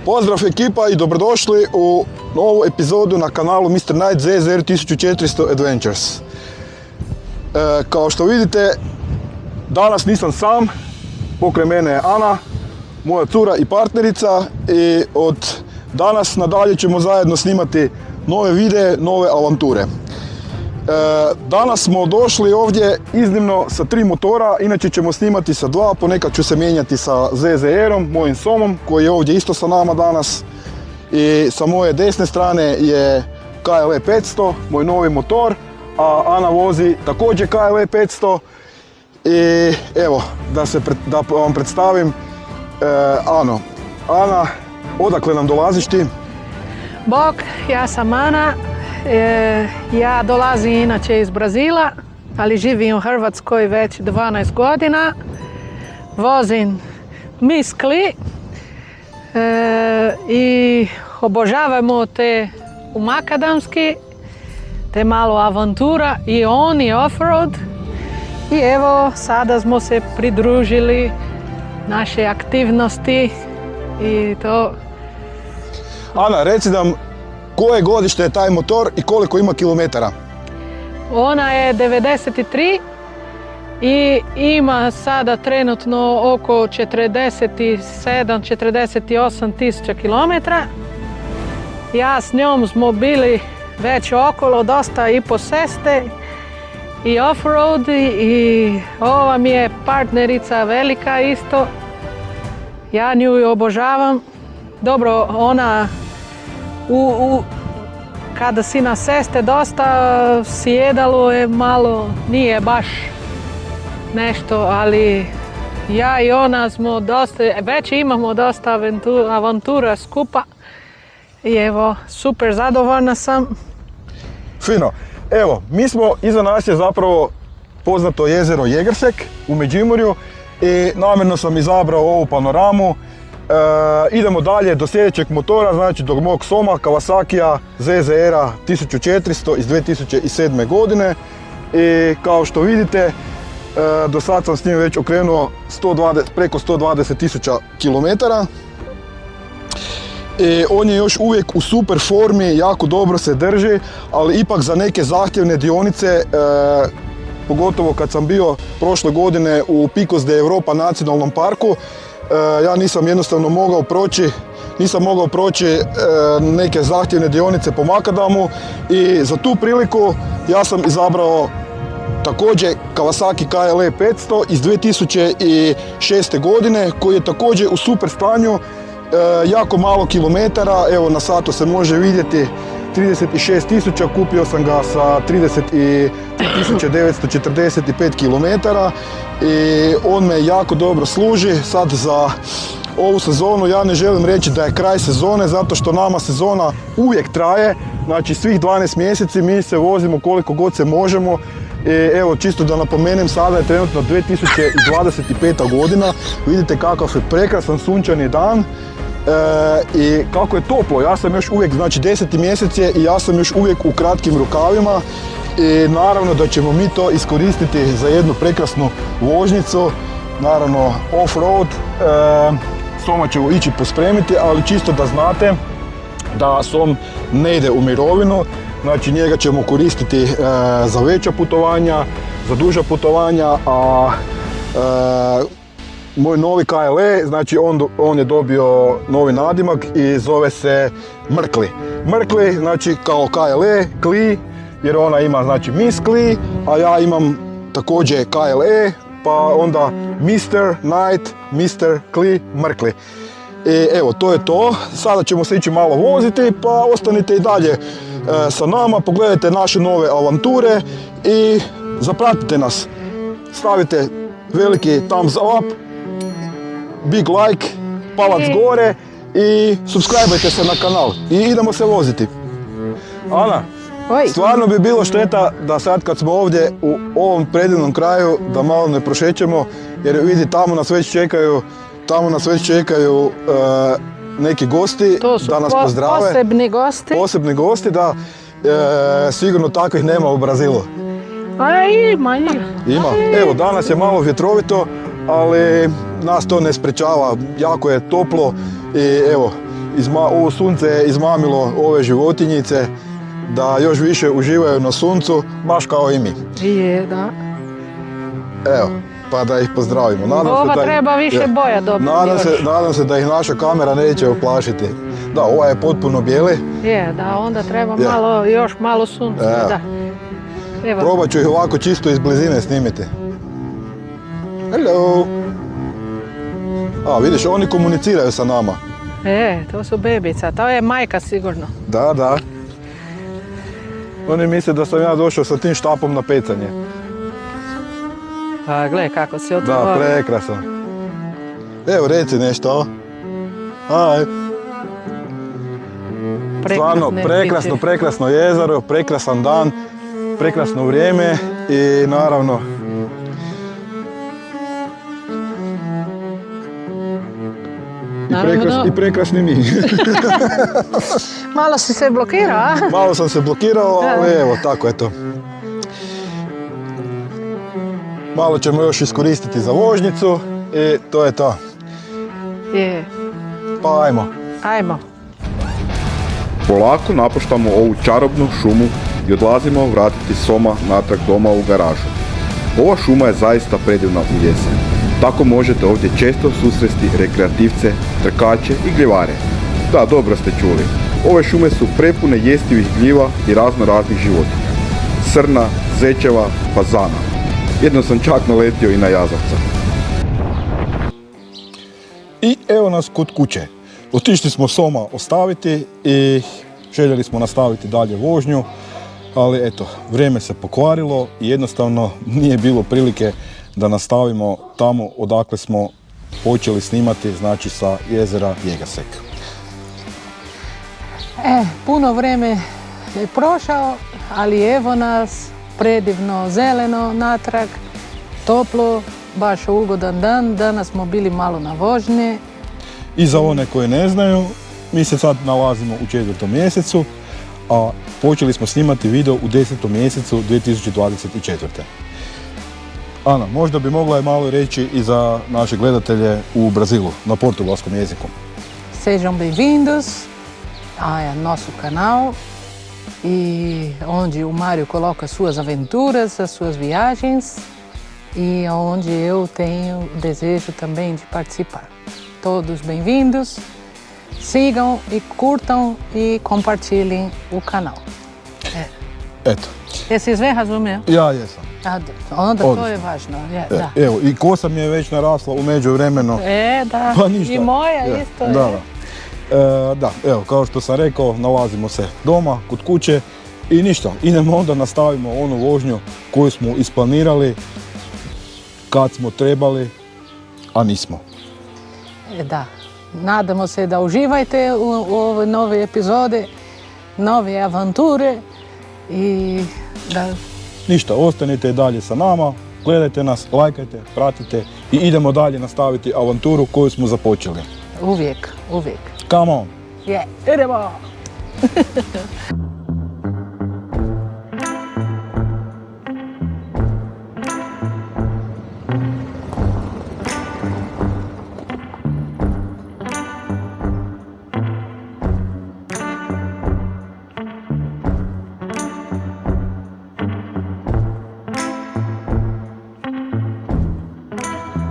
Pozdrav ekipa i dobrodošli u novu epizodu na kanalu Mr. Knight ZZR 1400 Adventures. Kao što vidite, danas nisam sam, pokraj mene je Ana, moja cura i partnerica, i od danas nadalje ćemo zajedno snimati nove videe, nove avanture. Danas smo došli ovdje iznimno sa 3 motora, inače ćemo snimati sa 2, ponekad ću se mijenjati sa ZZR-om, mojim Somom, koji je ovdje isto sa nama danas. I sa moje desne strane je KLE 500, moj novi motor, a Ana vozi također KLE 500. I evo, da vam predstavim Ano. Ana, odakle nam dolaziš ti? Bog, ja sam Ana. Ja dolazim inače iz Brazila, ali živim u Hrvatskoj već 12 godina. Vozim miskli i obožavamo te u makadamski, te malo avantura i on i offroad. I evo, sada smo se pridružili naše aktivnosti i to. Ana, reci nam koje godište je taj motor i koliko ima kilometara? Ona je 93 i ima sada trenutno oko 47-48 tisuća kilometra. Ja s njom smo bili već okolo dosta i po ceste i off-road i ova mi je partnerica velika isto. Ja nju obožavam. Dobro, ona kada si na ceste dosta sjedalo je malo, nije baš nešto, ali ja i ona smo dosta, već imamo dosta avantura skupa i evo, super zadovoljna sam. Fino. Evo, iza nas je zapravo poznato jezero Jegersek u Međimurju i namjerno sam izabrao ovu panoramu. Idemo dalje do sljedećeg motora, znači do mog Soma Kawasakija ZZR-a 1400 iz 2007. godine. I kao što vidite, do sad sam s njim već okrenuo preko 120 tisuća kilometara. On je još uvijek u super formi, jako dobro se drži, ali ipak za neke zahtjevne dionice, pogotovo kad sam bio prošle godine u Picos de Europa nacionalnom parku, ja nisam jednostavno mogao proći neke zahtjevne dionice po makadamu i za tu priliku ja sam izabrao također Kawasaki KLE 500 iz 2006. godine koji je također u super stanju, jako malo kilometara, evo na satu se može vidjeti 36.000, kupio sam ga sa 33.945 km i on me jako dobro služi. Sad za ovu sezonu ja ne želim reći da je kraj sezone, zato što nama sezona uvijek traje, znači svih 12 mjeseci mi se vozimo koliko god se možemo. Evo, čisto da napomenem, sada je trenutno 2025. godina, vidite kakav je prekrasan sunčani dan. I kako je toplo, ja sam još uvijek, znači 10. mjesec je i ja sam još uvijek u kratkim rukavima i naravno da ćemo mi to iskoristiti za jednu prekrasnu vožnjicu, naravno off-road. Soma ćemo ići pospremiti, ali čisto da znate da Som ne ide u mirovinu, znači njega ćemo koristiti za veća putovanja, za duža putovanja, a moj novi KLE, znači on je dobio novi nadimak i zove se Mrkli. Mrkli, znači kao KLE, Kli, jer ona ima znači Miss Kli, a ja imam također KLE, pa onda Mr. Knight, Mr. Kli, Mrkli. I evo, to je to. Sada ćemo se ići malo voziti, pa ostanite i dalje sa nama, pogledajte naše nove avanture i zapratite nas. Stavite veliki thumbs up, big like, palac gore i subscribe-ajte se na kanal i idemo se voziti. Ana, stvarno bi bilo šteta da sad kad smo ovdje u ovom predivnom kraju da malo ne prošećemo, jer vidi tamo nas već čekaju neki gosti da nas pozdrave. Posebni gosti, da. Sigurno takvih nema u Brazilu. Ima. Evo, danas je malo vjetrovito, ali nas to ne sprečava, jako je toplo i evo, ovo sunce je izmamilo ove životinjice da još više uživaju na suncu, baš kao i mi. Je, da. Evo, pa da ih pozdravimo. Ova treba više boja dobiti. Nadam se da ih naša kamera neće oplašiti. Da, ova je potpuno bijeli. Je, da, onda treba još malo sunca. Da. Evo. Probat ću ih ovako čisto iz blizine snimiti. Hello! A, vidiš, oni komuniciraju sa nama. To su bebica, to je majka sigurno. Da. Oni misle da sam ja došao sa tim štapom na pecanje. A, gle kako se otvori. Da, prekrasno. Evo, reci nešto. Aj. Stvarno, prekrasno jezero, prekrasan dan, prekrasno vrijeme i naravno i prekrasni mi. Malo si se blokirao, a? Malo sam se blokirao, ali evo, tako eto. Malo ćemo još iskoristiti za vožnjicu i to je to. Je. Pa Ajmo. Polako napuštamo ovu čarobnu šumu i odlazimo vratiti Soma natrag doma u garažu. Ova šuma je zaista predivna u jesen. Tako možete ovdje često susresti rekreativce, trkače i gljivare. Da, dobro ste čuli. Ove šume su prepune jestivih gljiva i razno raznih životinja. Srna, zečeva, fazana. Jednom sam čak naletio i na jazavca. I evo nas kod kuće. Otišli smo Soma ostaviti i željeli smo nastaviti dalje vožnju, ali eto, vrijeme se pokvarilo i jednostavno nije bilo prilike da nastavimo tamo odakle smo počeli snimati, znači sa jezera Jegasek. Puno vrijeme je prošao, ali evo nas, predivno zeleno natrag, toplo, baš ugodan dan, danas smo bili malo na vožnji. I za one koje ne znaju, mi se sad nalazimo u 4. mjesecu, a počeli smo snimati video u 10. mjesecu 2024. Ana, možda bi mogla je malo reći i za naše gledatelje u Brazilu, na portugalskom jeziku. Sejam bem-vindos ao nosso canal e onde o Mário coloca suas aventuras, as suas viagens e onde eu tenho o desejo também de participar. Todos bem-vindos, sigam e curtam e compartilhem o canal. Eto. Jesi sve razumio? Ja jesam. Onda to je važno. Da. Evo, i kosa mi je već narasla u međuvremenu. Da. Pa ništa. I moja isto. Da, evo, kao što sam rekao, nalazimo se doma, kod kuće i ništa. Idemo onda nastavimo onu vožnju koju smo isplanirali kad smo trebali, a nismo. Da, nadamo se da uživajte u ove nove epizode, nove avanture i da... Ništa, ostanite i dalje sa nama, gledajte nas, lajkajte, pratite i idemo dalje nastaviti avanturu koju smo započeli. Uvijek. Come on! Idemo!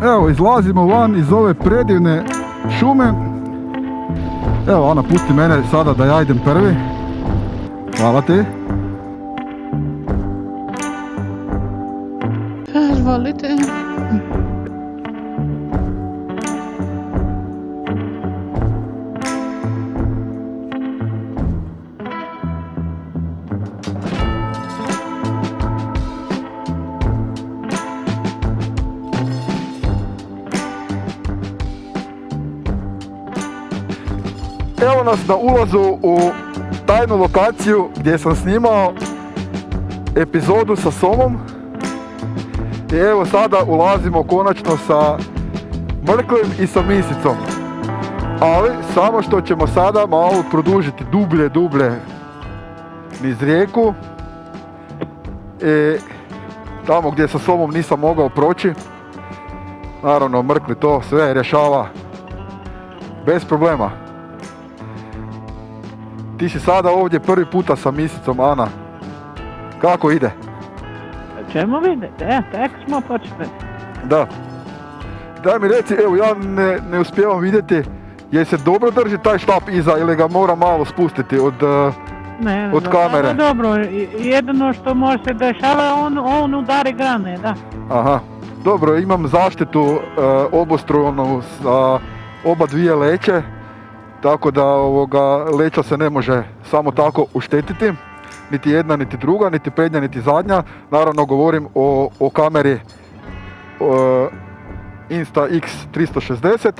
Evo, izlazimo van iz ove predivne šume. Evo, Ana, pusti mene sada da ja idem prvi. Hvala ti. Izvolite. Evo nas na ulazu u tajnu lokaciju gdje sam snimao epizodu sa Somom. I evo sada ulazimo konačno sa Mrklim i sa Misicom. Ali samo što ćemo sada malo produžiti dublje niz rijeku. I tamo gdje sa Somom nisam mogao proći. Naravno, Mrkli to sve rješava bez problema. ti si sada ovdje prvi puta sa misicom, Ana. Kako ide? Ćemo vidjeti, tek smo počeli. Da. Daj mi reci, evo ja ne uspijevam vidjeti, je se dobro drži taj štap iza ili ga mora malo spustiti od kamere? Dobro, jedino što može se dešava, on udari grane, da. Aha, dobro, imam zaštitu obostranu sa oba dvije leće, tako da leća se ne može samo tako uštetiti, niti jedna, niti druga, niti prednja, niti zadnja. Naravno govorim o kameri Insta-X 360.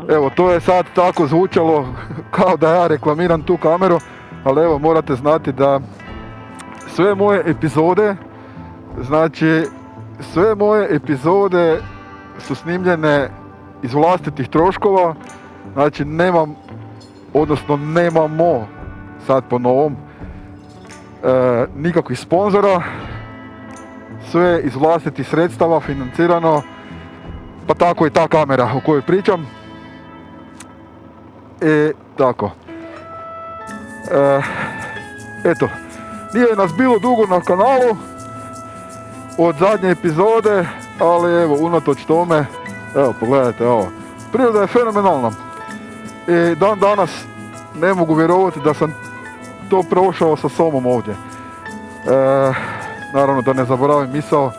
Evo, to je sad tako zvučalo kao da ja reklamiram tu kameru, ali evo, morate znati da sve moje epizode su snimljene iz vlastitih troškova, znači nemamo sad po novom nikakvih sponzora, sve iz vlastitih sredstava financirano, pa tako i ta kamera o kojoj pričam. Tako. Eto, nije nas bilo dugo na kanalu od zadnje epizode, ali evo, unatoč tome, evo, pogledajte ovo. Priroda je fenomenalna. I dan danas ne mogu vjerovati da sam to prošao sa Somom ovdje. Naravno da ne zaboravim misao,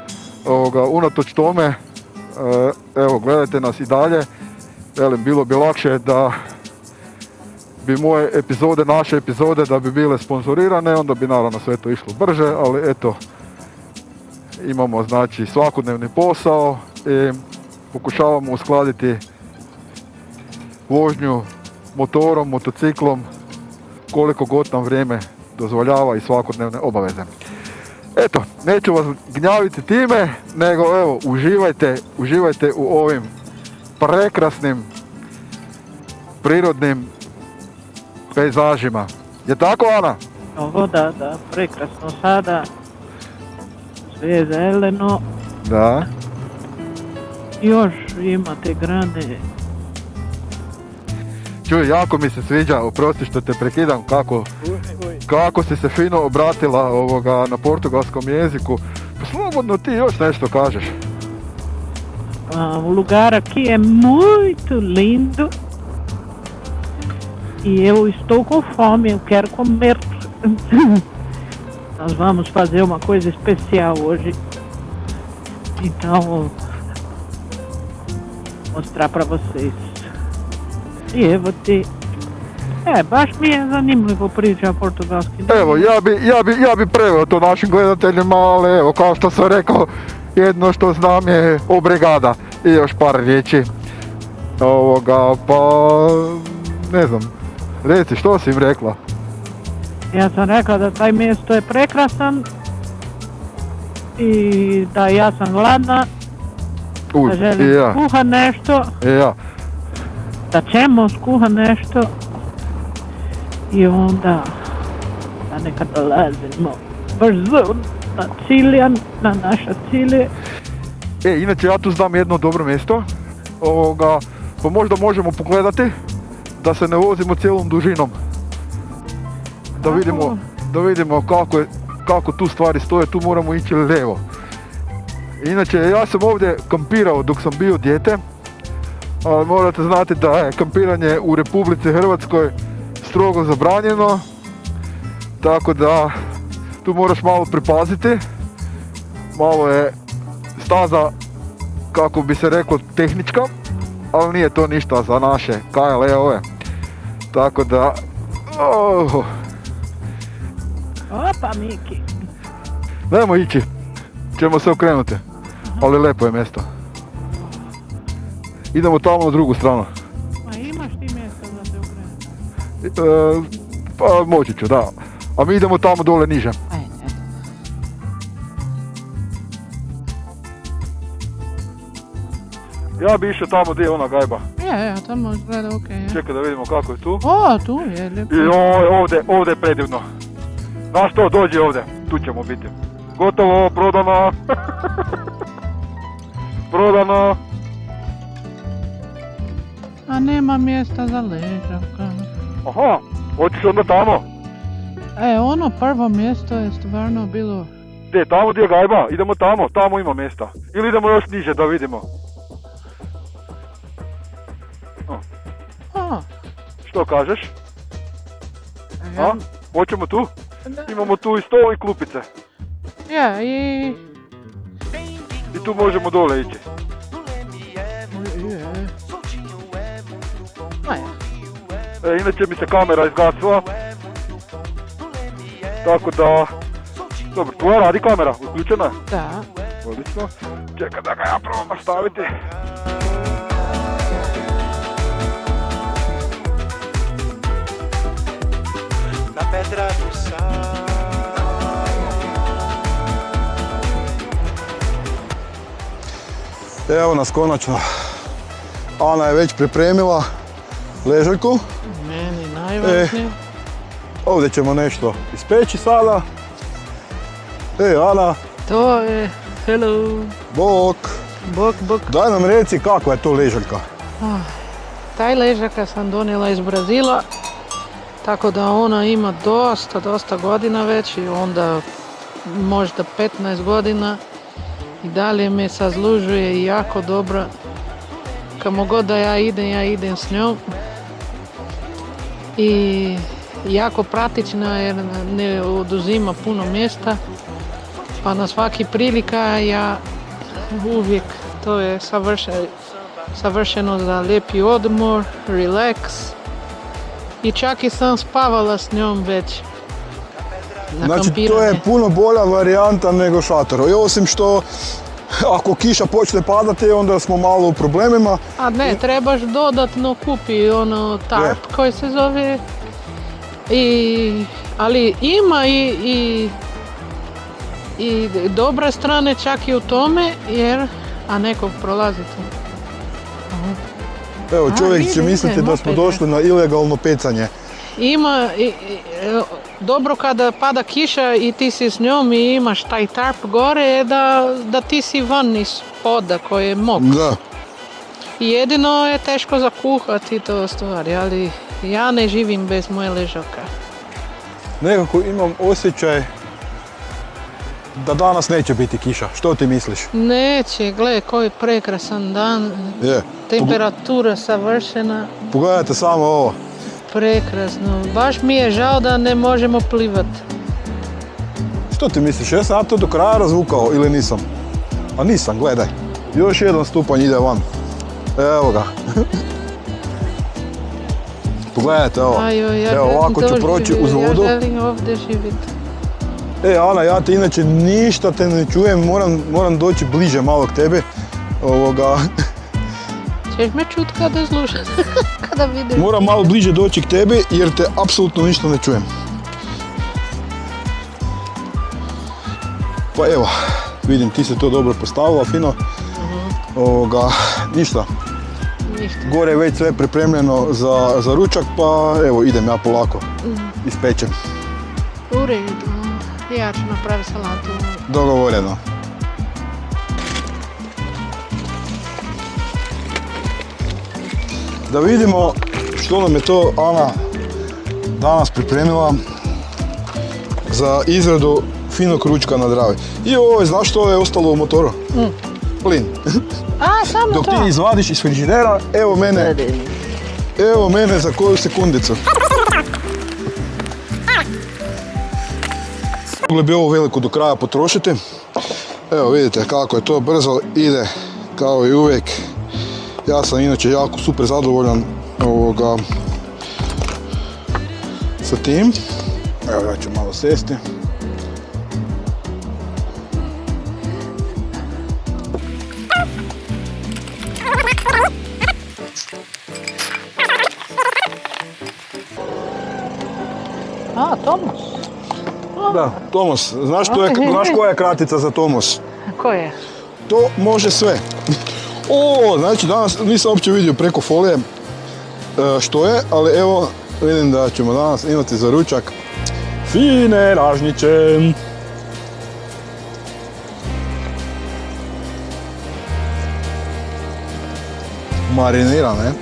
unatoč tome, evo, gledajte nas i dalje. Velim, bilo bi lakše da bi moje epizode, naše epizode, da bi bile sponzorirane, onda bi naravno sve to išlo brže, ali eto, imamo znači svakodnevni posao i pokušavamo uskladiti vožnju motorom, motociklom, koliko god nam vrijeme dozvoljava i svakodnevne obaveze. Eto, neću vas gnjaviti time, nego evo, uživajte u ovim prekrasnim prirodnim pejzažima. Je tako, Ana? Ovo da, prekrasno sada. Sve je zeleno. Da. Još imate grane. Čuj, jako mi se sviđa, oprosti što te prekidam, kako si se fino obratila na portugalskom jeziku. Pa slobodno ti još nešto kažeš. O lugar aqui é muito lindo. E eu estou com fome, eu quero comer. Nós vamos fazer uma coisa especial hoje. Então, vou mostrar para vocês. I evo ti. Baš mi je zanimljivo priča portugalski. Evo, ja bi preveo to našim gledateljima, ali evo, kao što sam rekao, jedno što znam je obregada i još par riječi. Pa ne znam, reci, što si im rekla? Ja sam rekla da taj mjesto je prekrasan i da ja sam gladna, da želim skuhat nešto, da ćemo skuhat nešto i onda da nekad dolazimo brzo na naša cilje. Inače ja tu znam jedno dobro mjesto, pa možda možemo pogledati da se ne vozimo cijelom dužinom. Da vidimo kako tu stvari stoje, tu moramo ići lijevo. Inače, ja sam ovdje kampirao dok sam bio dijete, ali morate znati da je kampiranje u Republici Hrvatskoj strogo zabranjeno, tako da tu moraš malo pripaziti. Malo je staza, kako bi se reklo, tehnička, ali nije to ništa za naše KLE-ove. Tako da... Opa, Miki. Nemo ići, ćemo se okrenuti, ali lijepo je mjesto. Idemo tamo na drugu stranu. A imaš ti mjesta da se okrenuti? Pa moći ću, da. A mi idemo tamo dole niže. Ja bi išao tamo gdje je ona gajba. Ja, tamo izgleda okej. Čekaj da vidimo kako je tu. O, tu je lijepo. I ovdje je predivno. Znaš što, dođi ovdje, tu ćemo biti. Gotovo, prodano. Prodano. A nema mjesta za ležak. Aha, Hoćeš onda tamo? Ono prvo mjesto je stvarno bilo... Gdje, tamo gdje je gajba? Idemo tamo, tamo ima mjesta. Ili idemo još niže da vidimo. A, Što kažeš? ja, A? Hoćemo tu? Imamo tu i sto i klupice. ja, i... I tu možemo dole ići. Ma ja. Inače mi se kamera izgasila. Tako da... Dobro, tvoja radi kamera, uključena je? Da. Odlično. Čekaj da ga ja probam nastaviti. Na Pedradu sam. Evo nas konačno. Ana je već pripremila ležaljku. Meni najvažnije. Ovdje ćemo nešto ispeći sada. Ana, To je, hello, bok. bok. Daj nam reci kakva je to ležaljka. Taj ležaka sam donijela iz Brazila, tako da ona ima dosta godina već i onda možda 15 godina i dalje me sazlužuje i jako dobra. Kamo god da ja idem s njom i jako praktična jer ne oduzima puno mjesta, pa na svaki prilika ja uvijek, to je savršeno za lijepi odmor, relax i čak i sam spavala s njom već na Znači kampiranje. to je puno bolja varijanta nego šator. I osim što ako kiša počne padati onda smo malo u problemima. A ne, trebaš dodatno kupi ono tarp koji se zove. Ali ima i dobre strane čak i u tome jer, a nekog prolazi tu. Evo čovjek će vidim, misliti da smo opet, došli na ilegalno pecanje. Ima, dobro kada pada kiša i ti si s njom i imaš taj tarp gore je da ti si van iz poda koji je mok. Da. Jedino je teško zakuhati to stvari, ali ja ne živim bez moje ležaka. Nekako imam osjećaj da danas neće biti kiša. Što ti misliš? Neće, gle koji prekrasan dan, Je. temperatura savršena, Pogledajte samo ovo. prekrasno. Baš mi je žao da ne možemo plivati. Što ti misliš? Jesam ja to do kraja razvukao ili nisam? A nisam, gledaj. Još jedan stupanj ide van. Evo ga. Pogledajte ovo. Evo ovako ću proći uz vodu. Ja želim ovdje živjeti. Ana, ja te inače ništa te ne čujem, moram doći bliže malo k tebi. Ćeš me čut kada slušam, kada vidim. Moram malo bliže doći k tebi jer te apsolutno ništa ne čujem. Pa evo, vidim ti se to dobro postavila, fino. Ništa. Gore je već sve pripremljeno za ručak, pa evo idem ja polako. Ispečem. U redu, ja ću napraviti salatu. Dogovoreno. Da vidimo što nam je to Ana danas pripremila za izradu finog ručka na Dravi. I ovo, znaš što je ostalo u motoru? Plin. A, samo Dok to. ti izvadiš iz frižidera, evo mene za koju sekundicu. Mogli bi ovo veliku do kraja potrošiti. Evo vidite kako je to brzo ide kao i uvijek. Ja sam inače jako super zadovoljan sa tim. Evo ja ću malo sesti. A, Tomos. Da, Tomos. Znaš koja je kratica za Tomos? Ko je? To može sve. O, znači danas nisam uopće vidio preko folije što je, ali evo vidim da ćemo danas imati za ručak fine ražnjiće. Marinirane.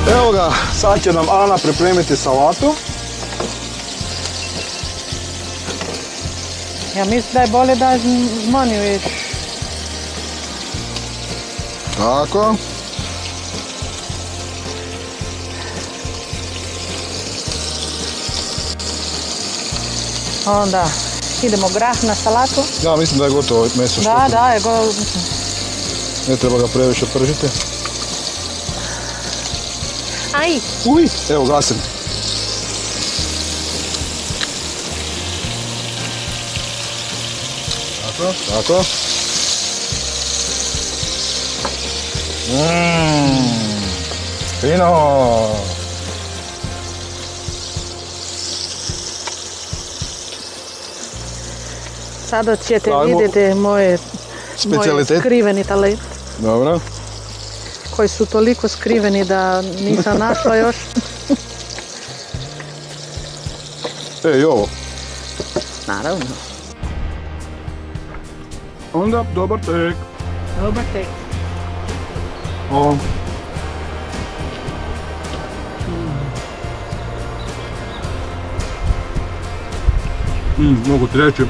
Evo ga, sad će nam Ana pripremiti salatu. Ja mislim da je bolje da zmanjuješ. Tako. Onda idemo grah na salatu. Ja mislim da je gotovo meso što. Da, je Ne treba ga previše pržiti. Aj! Uj, evo gasim. Tako. Fino. Sada ćete Ajmo. vidjeti moje Specijalitet. skriveni talent, Dobro. koji su toliko skriveni da nisam našla još. I ovo. Naravno. Onda dobar tek. Dobar tek. Ovo. Mogu ti reći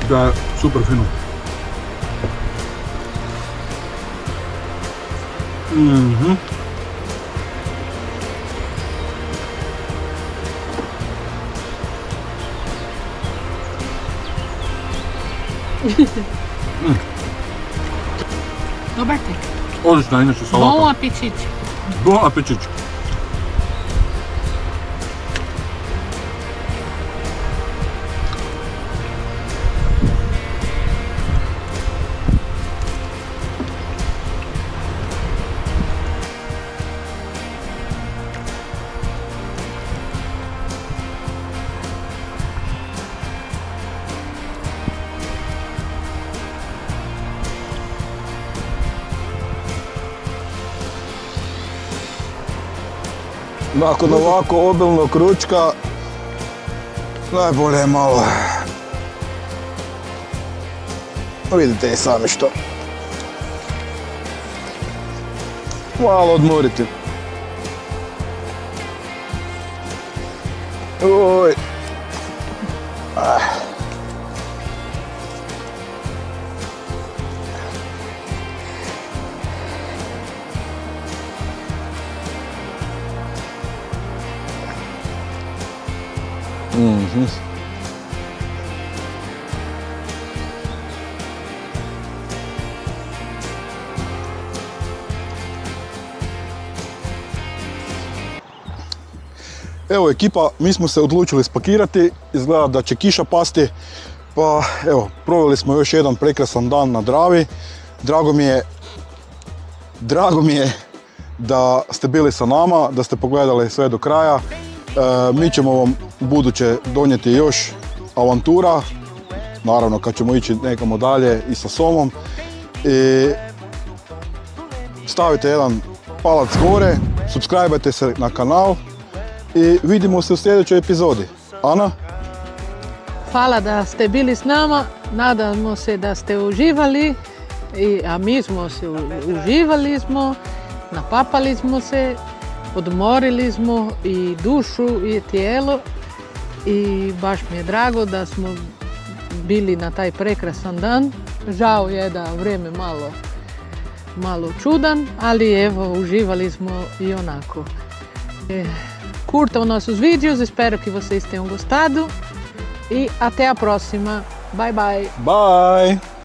da je super fino. Dobar tek. Odlična inače salata. Bon appetit. Bon appetit. Nakon ovako obilnog ručka, najbolje je malo, vidite i sami što, malo odmoriti. Oj. Evo ekipa, mi smo se odlučili spakirati, izgleda da će kiša pasti, pa evo, proveli smo još jedan prekrasan dan na Dravi. Drago mi je da ste bili sa nama, da ste pogledali sve do kraja. Mi ćemo vam buduće donijeti još avantura, naravno kad ćemo ići nekamo dalje i sa Somom. I stavite jedan palac gore, subscribe-ajte se na kanal i vidimo se u sljedećoj epizodi. Ana? Hvala da ste bili s nama, nadamo se da ste uživali, a mi smo se uživali smo, napapali smo se, odmorili smo i dušu i tijelo i baš mi je drago da smo bili na taj prekrasan dan. Žao je da vrijeme malo čudan, ali evo, uživali smo i onako. Curtam os nossos vídeos, espero que vocês tenham gostado e até a próxima. Bye bye! Bye!